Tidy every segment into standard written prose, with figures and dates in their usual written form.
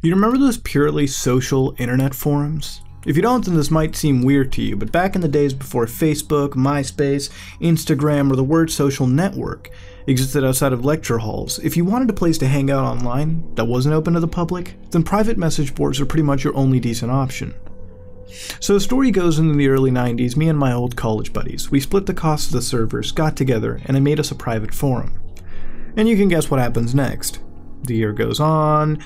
You remember those purely social internet forums? If you don't, then this might seem weird to you, but back in the days before Facebook, MySpace, Instagram, or the word social network existed outside of lecture halls, if you wanted a place to hang out online that wasn't open to the public, then private message boards were pretty much your only decent option. So the story goes, in the early 90s, me and my old college buddies, we split the cost of the servers, got together, and I made us a private forum. And you can guess what happens next. The year goes on,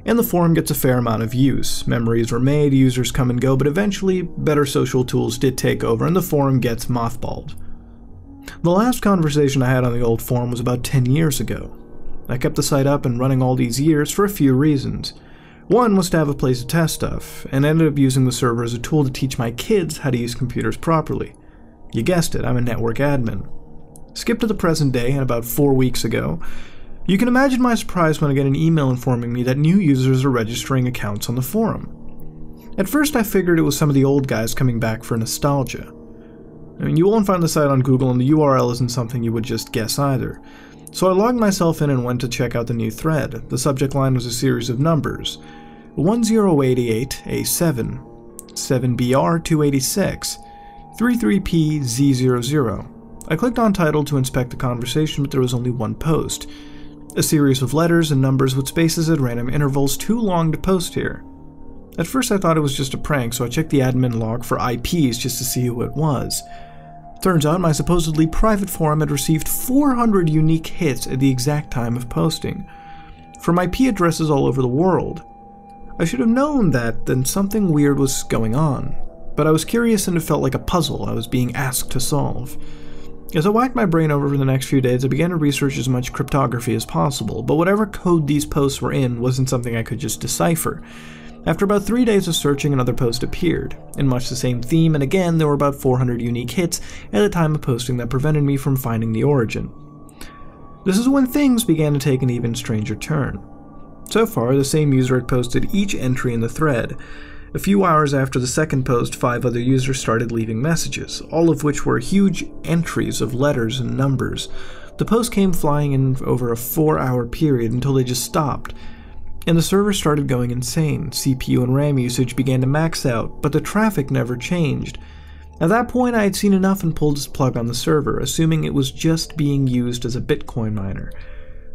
and the forum gets a fair amount of use. Memories were made, users come and go, but eventually better social tools did take over and the forum gets mothballed. The last conversation I had on the old forum was about 10 years ago. I kept the site up and running all these years for a few reasons. One was to have a place to test stuff, and ended up using the server as a tool to teach my kids how to use computers properly. You guessed it, I'm a network admin. Skip to the present day, and about 4 weeks ago, you can imagine my surprise when I get an email informing me that new users are registering accounts on the forum. At first I figured it was some of the old guys coming back for nostalgia. I mean, you won't find the site on Google and the URL isn't something you would just guess either. So I logged myself in and went to check out the new thread. The subject line was a series of numbers. 1088A7, 7BR286, 33PZ00. I clicked on title to inspect the conversation, but there was only one post. A series of letters and numbers with spaces at random intervals, too long to post here. At first I thought it was just a prank, so I checked the admin log for IPs just to see who it was. Turns out my supposedly private forum had received 400 unique hits at the exact time of posting, from IP addresses all over the world. I should have known that, then something weird was going on, but I was curious and it felt like a puzzle I was being asked to solve. As I whacked my brain over the next few days, I began to research as much cryptography as possible, but whatever code these posts were in wasn't something I could just decipher. After about 3 days of searching, another post appeared, in much the same theme, and again there were about 400 unique hits at the time of posting that prevented me from finding the origin. This is when things began to take an even stranger turn. So far, the same user had posted each entry in the thread. A few hours after the second post, 5 other users started leaving messages, all of which were huge entries of letters and numbers. The post came flying in over a 4-hour period until they just stopped, and the server started going insane. CPU and RAM usage began to max out, but the traffic never changed. At that point, I had seen enough and pulled the plug on the server, assuming it was just being used as a Bitcoin miner,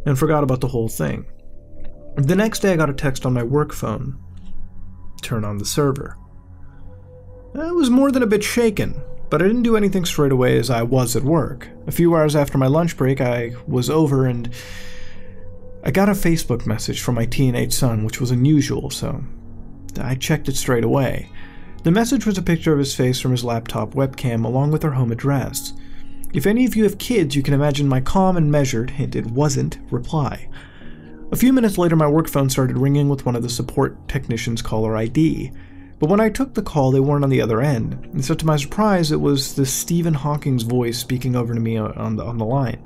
and forgot about the whole thing. The next day I got a text on my work phone. Turn on the server. I was more than a bit shaken, but I didn't do anything straight away as I was at work. A few hours after my lunch break, I was over and I got a Facebook message from my teenage son, which was unusual, so I checked it straight away. The message was a picture of his face from his laptop webcam along with our home address. If any of you have kids, you can imagine my calm and measured, hint it wasn't, reply. A few minutes later, my work phone started ringing with one of the support technicians' caller ID. But when I took the call, they weren't on the other end, and so to my surprise, it was the Stephen Hawking's voice speaking over to me on the line.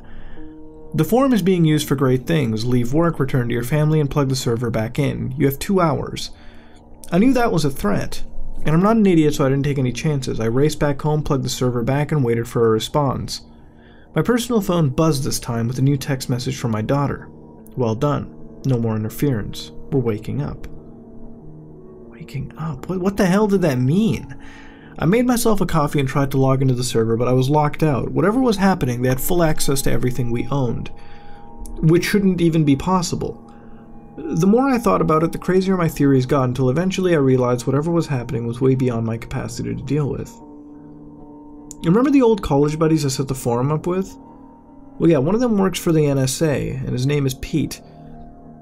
The forum is being used for great things. Leave work, return to your family, and plug the server back in. You have 2 hours. I knew that was a threat, and I'm not an idiot, so I didn't take any chances. I raced back home, plugged the server back, and waited for a response. My personal phone buzzed this time with a new text message from my daughter. Well done. No more interference. We're waking up. Waking up? What the hell did that mean? I made myself a coffee and tried to log into the server, but I was locked out. Whatever was happening, they had full access to everything we owned, which shouldn't even be possible. The more I thought about it, the crazier my theories got, until eventually I realized whatever was happening was way beyond my capacity to deal with. You remember the old college buddies I set the forum up with? Well, yeah, one of them works for the NSA, and his name is Pete.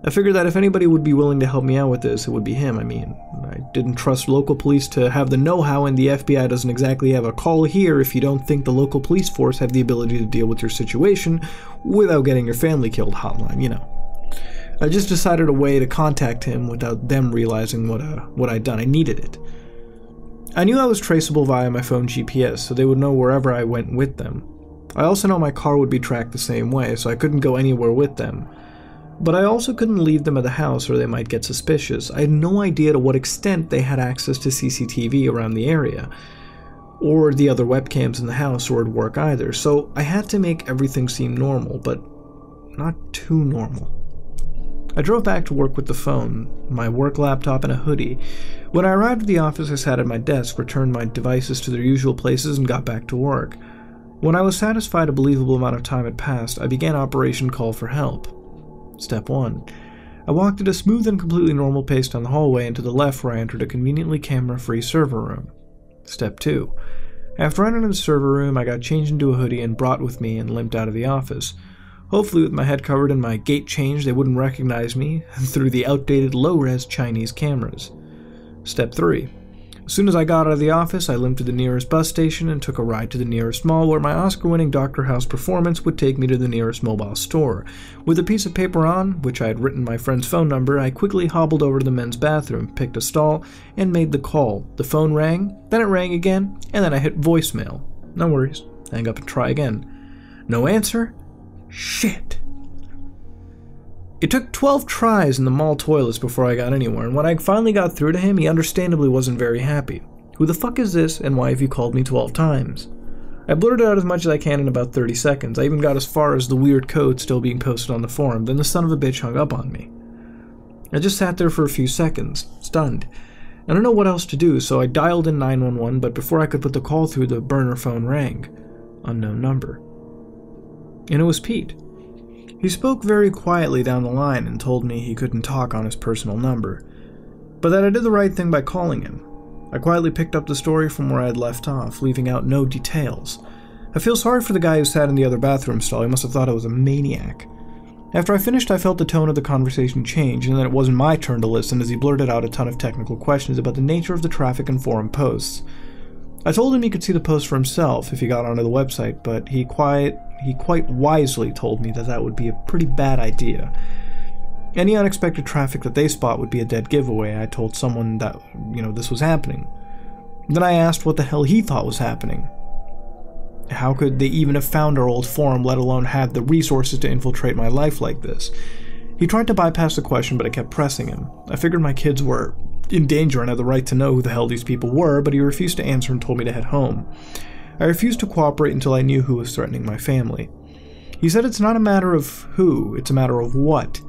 I figured that if anybody would be willing to help me out with this, it would be him. I mean, I didn't trust local police to have the know-how, and the FBI doesn't exactly have a call here if you don't think the local police force have the ability to deal with your situation without getting your family killed hotline, you know. I just decided a way to contact him without them realizing what I'd done. I needed it. I knew I was traceable via my phone GPS, so they would know wherever I went with them. I also know my car would be tracked the same way, so I couldn't go anywhere with them. But I also couldn't leave them at the house or they might get suspicious. I had no idea to what extent they had access to CCTV around the area, or the other webcams in the house or at work either, so I had to make everything seem normal, but not too normal. I drove back to work with the phone, my work laptop, and a hoodie. When I arrived at the office, I sat at my desk, returned my devices to their usual places, and got back to work. When I was satisfied a believable amount of time had passed, I began Operation Call for Help. Step 1. I walked at a smooth and completely normal pace down the hallway and to the left where I entered a conveniently camera-free server room. Step 2. After entering the server room, I got changed into a hoodie and brought with me and limped out of the office. Hopefully with my head covered and my gait changed, they wouldn't recognize me through the outdated low-res Chinese cameras. Step 3. As soon as I got out of the office, I limped to the nearest bus station and took a ride to the nearest mall where my Oscar-winning Dr. House performance would take me to the nearest mobile store. With a piece of paper on, which I had written my friend's phone number, I quickly hobbled over to the men's bathroom, picked a stall, and made the call. The phone rang, then it rang again, and then I hit voicemail. No worries. Hang up and try again. No answer? Shit. It took 12 tries in the mall toilets before I got anywhere, and when I finally got through to him, he understandably wasn't very happy. Who the fuck is this, and why have you called me 12 times? I blurted out as much as I can in about 30 seconds. I even got as far as the weird code still being posted on the forum, then the son of a bitch hung up on me. I just sat there for a few seconds, stunned. I don't know what else to do, so I dialed in 911, but before I could put the call through, the burner phone rang. Unknown number. And it was Pete. He spoke very quietly down the line and told me he couldn't talk on his personal number, but that I did the right thing by calling him. I quietly picked up the story from where I had left off, leaving out no details. I feel sorry for the guy who sat in the other bathroom stall. He must have thought I was a maniac. After I finished, I felt the tone of the conversation change, and then it wasn't my turn to listen as he blurted out a ton of technical questions about the nature of the traffic and forum posts. I told him he could see the post for himself if he got onto the website, but he quite wisely told me that that would be a pretty bad idea. Any unexpected traffic that they spot would be a dead giveaway. I told someone that, this was happening. Then I asked what the hell he thought was happening. How could they even have found our old forum, let alone have the resources to infiltrate my life like this? He tried to bypass the question, but I kept pressing him. I figured my kids were in danger and had the right to know who the hell these people were, but he refused to answer and told me to head home. I refused to cooperate until I knew who was threatening my family. He said it's not a matter of who, it's a matter of what.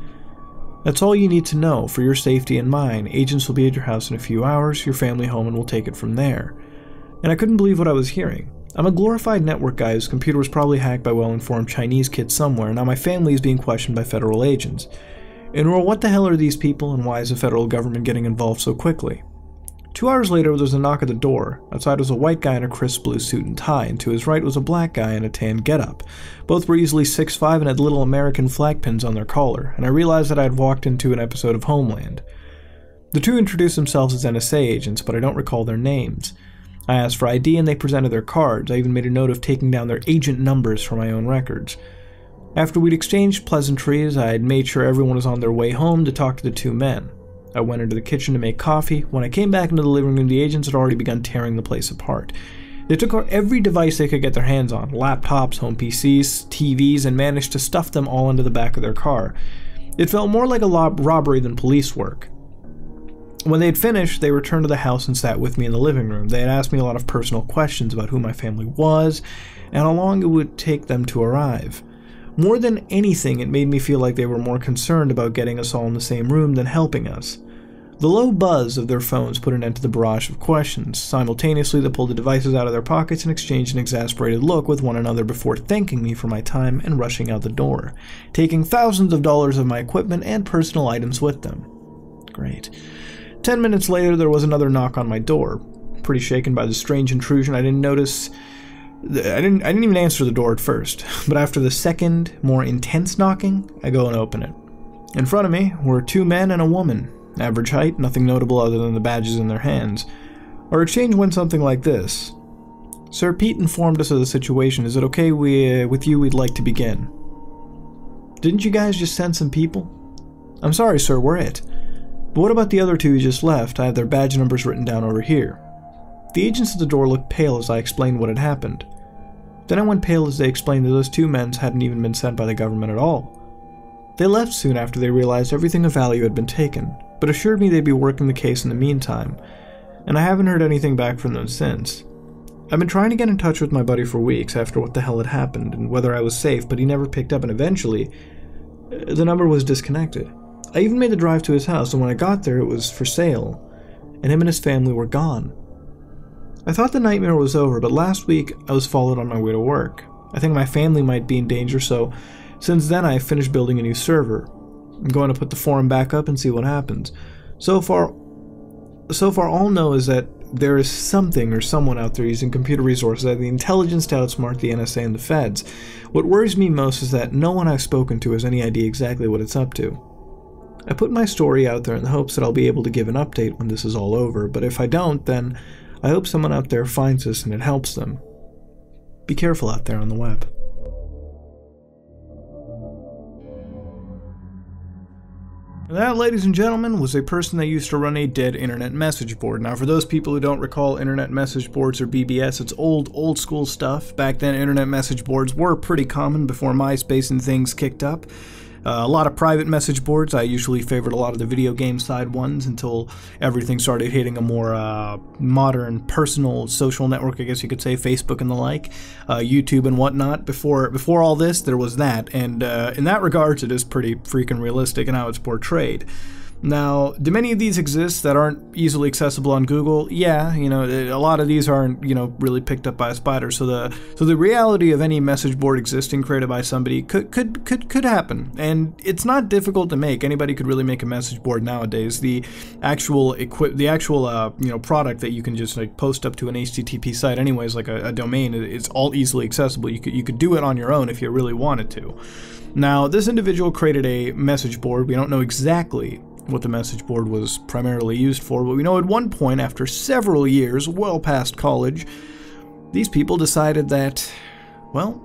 That's all you need to know for your safety and mine. Agents will be at your house in a few hours, your family home, and we'll take it from there. And I couldn't believe what I was hearing. I'm a glorified network guy whose computer was probably hacked by well-informed Chinese kids somewhere. Now my family is being questioned by federal agents. And what the hell are these people, and why is the federal government getting involved so quickly? 2 hours later, there was a knock at the door. Outside was a white guy in a crisp blue suit and tie, and to his right was a black guy in a tan getup. Both were easily 6'5" and had little American flag pins on their collar, and I realized that I had walked into an episode of Homeland. The two introduced themselves as NSA agents, but I don't recall their names. I asked for ID and they presented their cards. I even made a note of taking down their agent numbers from my own records. After we'd exchanged pleasantries, I had made sure everyone was on their way home to talk to the two men. I went into the kitchen to make coffee. When I came back into the living room, the agents had already begun tearing the place apart. They took every device they could get their hands on, laptops, home PCs, TVs, and managed to stuff them all into the back of their car. It felt more like a robbery than police work. When they had finished, they returned to the house and sat with me in the living room. They had asked me a lot of personal questions about who my family was and how long it would take them to arrive. More than anything, it made me feel like they were more concerned about getting us all in the same room than helping us. The low buzz of their phones put an end to the barrage of questions. Simultaneously, they pulled the devices out of their pockets and exchanged an exasperated look with one another before thanking me for my time and rushing out the door, taking thousands of dollars of my equipment and personal items with them. Great. 10 minutes later, there was another knock on my door. Pretty shaken by the strange intrusion, I didn't even answer the door at first, but after the second, more intense knocking, I go and open it. In front of me were two men and a woman. Average height, nothing notable other than the badges in their hands. Our exchange went something like this. Sir, Pete informed us of the situation. Is it okay with you? We'd like to begin. Didn't you guys just send some people? I'm sorry, sir, we're it. But what about the other two who just left? I have their badge numbers written down over here. The agents at the door looked pale as I explained what had happened. Then I went pale as they explained that those two men hadn't even been sent by the government at all. They left soon after they realized everything of value had been taken, but assured me they'd be working the case in the meantime, and I haven't heard anything back from them since. I've been trying to get in touch with my buddy for weeks after what the hell had happened and whether I was safe, but he never picked up, and eventually, the number was disconnected. I even made the drive to his house, and when I got there, it was for sale, and him and his family were gone. I thought the nightmare was over, but last week I was followed on my way to work. I think my family might be in danger, so since then I finished building a new server. I'm going to put the forum back up and see what happens. So far all know is that there is something or someone out there using computer resources that have the intelligence to outsmart the NSA and the feds. What worries me most is that no one I've spoken to has any idea exactly what it's up to. I put my story out there in the hopes that I'll be able to give an update when this is all over, but if I don't, then I hope someone out there finds us and it helps them. Be careful out there on the web. That, ladies and gentlemen, was a person that used to run a dead internet message board. Now, for those people who don't recall internet message boards or BBS, it's old school stuff. Back then, internet message boards were pretty common before MySpace and things kicked up. A lot of private message boards. I usually favored a lot of the video game side ones until everything started hitting a more modern, personal social network, I guess you could say, Facebook and the like, YouTube and whatnot. Before all this, there was that, and in that regards, it is pretty freaking realistic in how it's portrayed. Now, do many of these exist that aren't easily accessible on Google? Yeah, you know, a lot of these aren't, you know, really picked up by a spider. So the reality of any message board existing created by somebody could happen, and it's not difficult to make. Anybody could really make a message board nowadays. The actual you know, product that you can just like post up to an HTTP site, anyways, like a domain, it's all easily accessible. You could do it on your own if you really wanted to. Now, this individual created a message board. We don't know exactly what the message board was primarily used for, but we know at one point, after several years, well past college, these people decided that, well,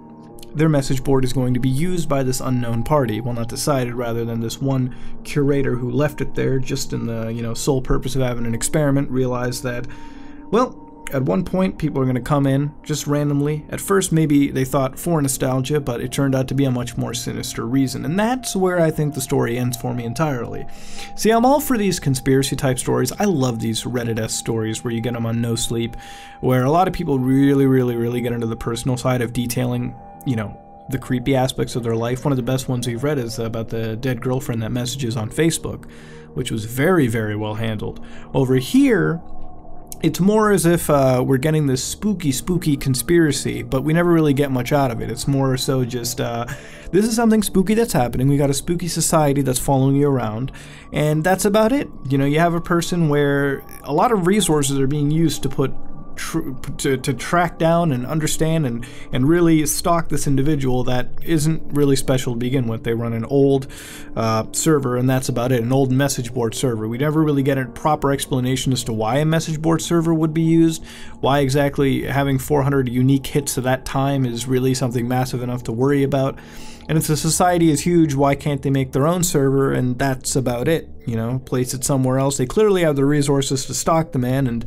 their message board is going to be used by this unknown party. Well, not decided, rather than this one curator who left it there just in the, you know, sole purpose of having an experiment, realized that, well, at one point, people are going to come in just randomly. At first, maybe they thought for nostalgia, but it turned out to be a much more sinister reason. And that's where I think the story ends for me entirely. See, I'm all for these conspiracy-type stories. I love these Reddit-esque stories where you get them on No Sleep, where a lot of people really get into the personal side of detailing, you know, the creepy aspects of their life. One of the best ones we've read is about the dead girlfriend that messages on Facebook, which was very well handled. Over here, it's more as if we're getting this spooky conspiracy, but we never really get much out of it. It's more so just, this is something spooky that's happening. We got a spooky society that's following you around, and that's about it. You know, you have a person where a lot of resources are being used to put to track down and understand and really stalk this individual that isn't really special to begin with. They run an old server, and that's about it, an old message board server. We never really get a proper explanation as to why a message board server would be used, why exactly having 400 unique hits at that time is really something massive enough to worry about. And if the society is huge, why can't they make their own server? And that's about it. You know, place it somewhere else. They clearly have the resources to stalk the man, and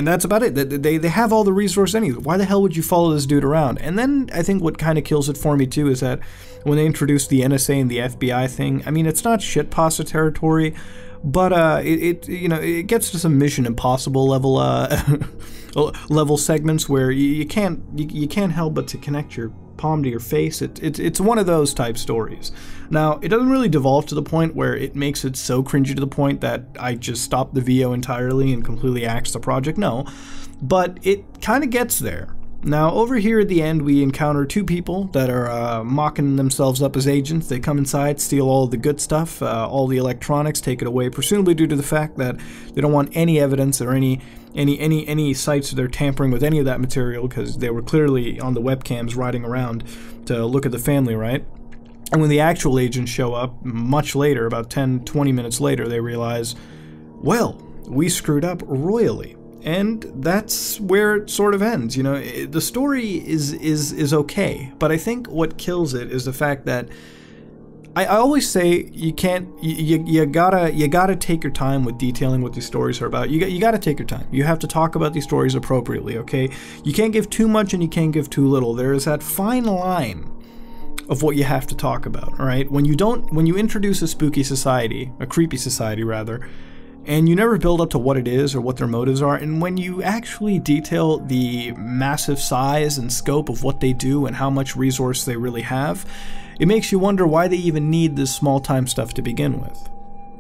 that's about it. They have all the resources anyway. Why the hell would you follow this dude around? And then I think what kind of kills it for me too is that when they introduced the NSA and the FBI thing, I mean, it's not shitposter territory, but you know, it gets to some Mission Impossible level level segments where you can't help but to connect your palm to your face. It's one of those type stories. Now, it doesn't really devolve to the point where it makes it so cringy to the point that I just stop the VO entirely and completely axe the project. No, but it kind of gets there. Now, over here at the end, we encounter two people that are mocking themselves up as agents. They come inside, steal all the good stuff, all the electronics, take it away, presumably due to the fact that they don't want any evidence or any sites that they're tampering with any of that material, because they were clearly on the webcams riding around to look at the family, right? And when the actual agents show up, much later, about 10-20 minutes later, they realize, well, we screwed up royally. And that's where it sort of ends. You know, the story is okay, but I think what kills it is the fact that I always say you gotta take your time with detailing what these stories are about. You gotta take your time. You have to talk about these stories appropriately, okay? You can't give too much and you can't give too little. There is that fine line of what you have to talk about, all right? When you introduce a spooky society, a creepy society rather, and you never build up to what it is or what their motives are, and when you actually detail the massive size and scope of what they do and how much resource they really have, it makes you wonder why they even need this small-time stuff to begin with.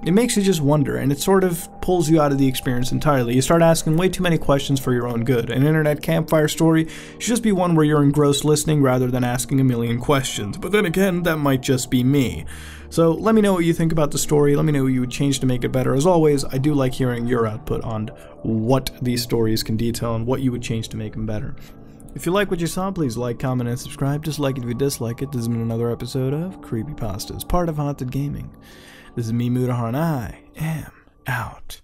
It makes you just wonder, and it sort of pulls you out of the experience entirely. You start asking way too many questions for your own good. An internet campfire story should just be one where you're engrossed listening rather than asking a million questions. But then again, that might just be me. So let me know what you think about the story. Let me know what you would change to make it better. As always, I do like hearing your output on what these stories can detail and what you would change to make them better. If you like what you saw, please like, comment, and subscribe. Dislike it if you dislike it. This has been another episode of Creepypastas, part of Haunted Gaming. This is me, Mudahar, and I am out.